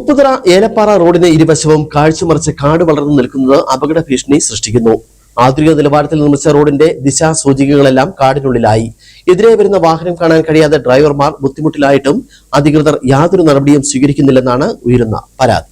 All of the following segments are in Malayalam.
ഉപ്പുതറ ഏലപ്പാറ റോഡിന് ഇരുവശവും കാഴ്ചമറിച്ച് കാട് വളർന്നു നിൽക്കുന്നത് അപകട ഭീഷണി സൃഷ്ടിക്കുന്നു. ആധുനിക നിലവാരത്തിൽ നിർമ്മിച്ച റോഡിന്റെ ദിശാസൂചികകളെല്ലാം കാടിനുള്ളിലായി. എതിരെ വരുന്ന വാഹനം കാണാൻ കഴിയാതെ ഡ്രൈവർമാർ ബുദ്ധിമുട്ടിലായിട്ടും അധികൃതർ യാതൊരു നടപടിയും സ്വീകരിക്കുന്നില്ലെന്നാണ് ഉയരുന്ന പരാതി.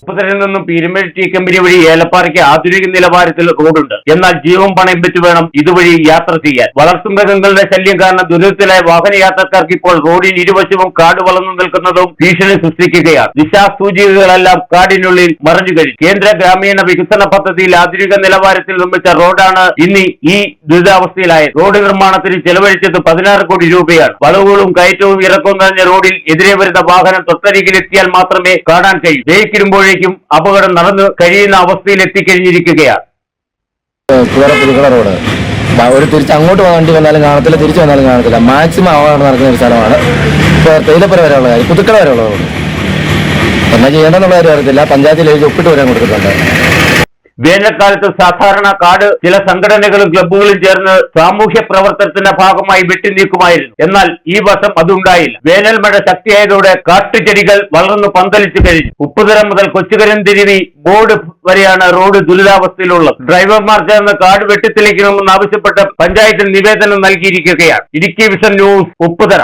ഉപ്പുതറയിൽ നിന്നും പീരുമേട് കമ്പനി വഴി ഏലപ്പാറയ്ക്ക് ആധുനിക നിലവാരത്തിൽ റോഡുണ്ട്. എന്നാൽ ജീവൻ പണയം വെച്ച് വേണം ഇതുവഴി യാത്ര ചെയ്യാൻ. വളർത്തുമൃഗങ്ങളുടെ ശല്യം കാരണം ദുരിതത്തിലായ വാഹനയാത്രക്കാർക്ക് ഇപ്പോൾ റോഡിൽ ഇരുവശവും കാട് വളർന്നു നിൽക്കുന്നതും ഭീഷണി സൃഷ്ടിക്കുകയാണ്. ദിശാസൂചികകളെല്ലാം കാടിനുള്ളിൽ മറഞ്ഞു കഴിഞ്ഞു. കേന്ദ്ര ഗ്രാമീണ വികസന പദ്ധതിയിൽ ആധുനിക നിലവാരത്തിൽ നിർമ്മിച്ച റോഡാണ് ഇന്ന് ഈ ദുരിതാവസ്ഥയിലായത്. റോഡ് നിർമ്മാണത്തിന് ചെലവഴിച്ചത് 16 കോടി രൂപയാണ്. വളവുകളും കയറ്റവും ഇറക്കവും നിറഞ്ഞ റോഡിൽ എതിരെ വരുന്ന വാഹനം തൊട്ടരികിലെത്തിയാൽ മാത്രമേ കാണാൻ കഴിയൂ. ജയിക്കുമ്പോഴേക്കും അപകടം നടന്നു കഴിയുന്ന അവസ്ഥയിൽ എത്തിക്കഴിഞ്ഞിരിക്കുകയാണ്. റോഡ് ഒരു തിരിച്ച് അങ്ങോട്ട് വണ്ടി വന്നാലും കാണത്തില്ല, തിരിച്ചു വന്നാലും കാണത്തില്ല. മാക്സിമം അപകടം നടക്കുന്ന ഒരു സ്ഥലമാണ്. ഇപ്പോൾ തേയിലപ്പുര വരെയുള്ള കാര്യം, പുതുക്കട വരെയുള്ള റോഡ് എന്നാ ചെയ്യേണ്ടെന്നുള്ള കാര്യം അറിയത്തില്ല. പഞ്ചായത്തിൽ എഴുതി ഒപ്പിട്ട് വരാൻ കൊടുത്തിട്ടുണ്ട്. വേനൽക്കാലത്ത് സാധാരണ കാട് ചില സംഘടനകളും ക്ലബ്ബുകളും ചേർന്ന് സാമൂഹ്യ പ്രവർത്തനത്തിന്റെ ഭാഗമായി വെട്ടിനീക്കുമായിരുന്നു. എന്നാൽ ഈ വർഷം അതുണ്ടായില്ല. വേനൽ മഴ ശക്തിയായതോടെ കാട്ടുചെടികൾ വളർന്നു പന്തലിച്ചു കഴിഞ്ഞു. ഉപ്പുതറ മുതൽ കൊച്ചുകരന്തിരിവി ബോർഡ് വരെയാണ് റോഡ് ദുരിതാവസ്ഥയിലുള്ളത്. ഡ്രൈവർമാർ ചേർന്ന് കാട് വെട്ടിത്തെളിക്കണമെന്ന് ആവശ്യപ്പെട്ട് പഞ്ചായത്തിൽ നിവേദനം നൽകിയിരിക്കുകയാണ്. Idukki vision news, Upputhara.